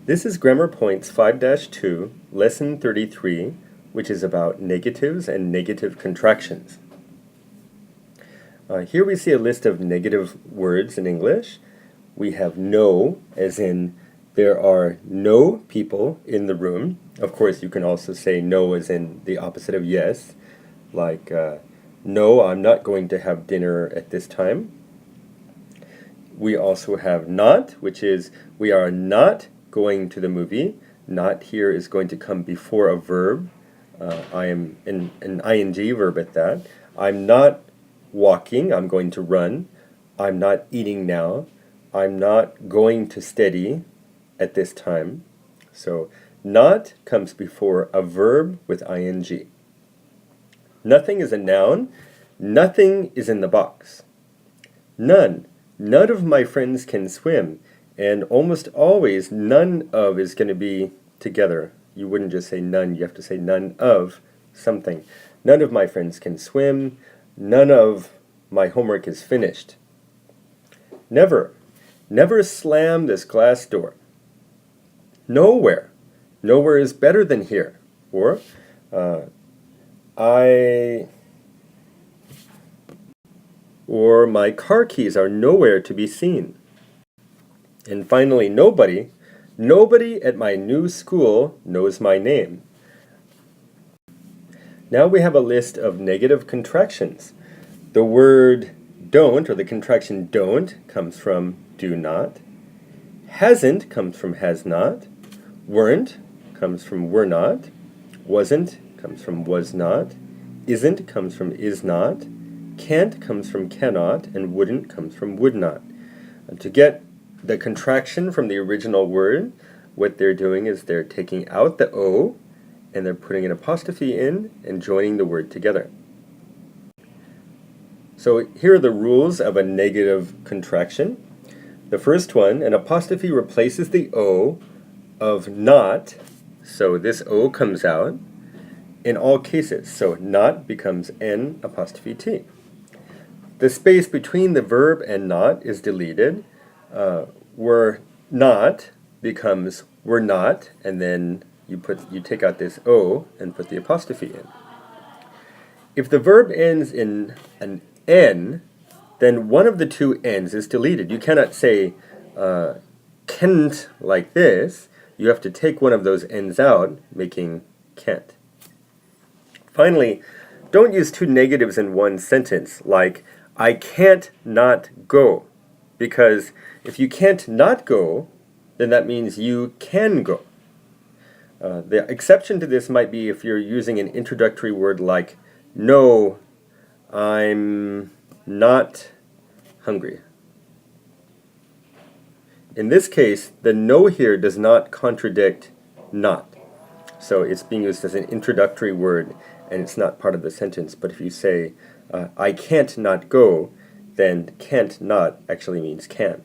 This is Grammar Points 5-2, Lesson 33, which is about negatives and negative contractions. Here we see a list of negative words in English. We have no, as in there are no people in the room. Of course, you can also say no as in the opposite of yes, like no, I'm not going to have dinner at this time. We also have not, which is we are not going to the movie. Not here is going to come before a verb. I am an ing verb at that. I'm not walking, I'm going to run. I'm not eating now. I'm not going to study at this time. So not comes before a verb with ing. Nothing is a noun. Nothing is in the box. None. None of my friends can swim. And almost always none of is going to be together. You wouldn't just say none, you have to say none of something. None of my friends can swim. None of my homework is finished. Never. Never slam this glass door. Nowhere. Nowhere is better than here. Or, or my car keys are nowhere to be seen. And finally, nobody. Nobody at my new school knows my name. Now we have a list of negative contractions. The word don't, or the contraction don't, comes from do not. Hasn't comes from has not. Weren't comes from were not. Wasn't comes from was not. Isn't comes from is not. Can't comes from cannot. And wouldn't comes from would not. And to get the contraction from the original word, what they're doing is they're taking out the O and they're putting an apostrophe in and joining the word together. So here are the rules of a negative contraction. The first one, an apostrophe replaces the O of not, so this O comes out in all cases. So not becomes N apostrophe T. The space between the verb and not is deleted. Were not becomes were not, and then you take out this O and put the apostrophe in. If the verb ends in an N, then one of the two N's is deleted. You cannot say can't like this. You have to take one of those N's out, making can't. Finally, don't use two negatives in one sentence, like I can't not go. Because if you can't not go, then that means you can go. The exception to this might be if you're using an introductory word like no, I'm not hungry. In this case, the no here does not contradict not. So it's being used as an introductory word and it's not part of the sentence. But if you say I can't not go, then can't not actually means can.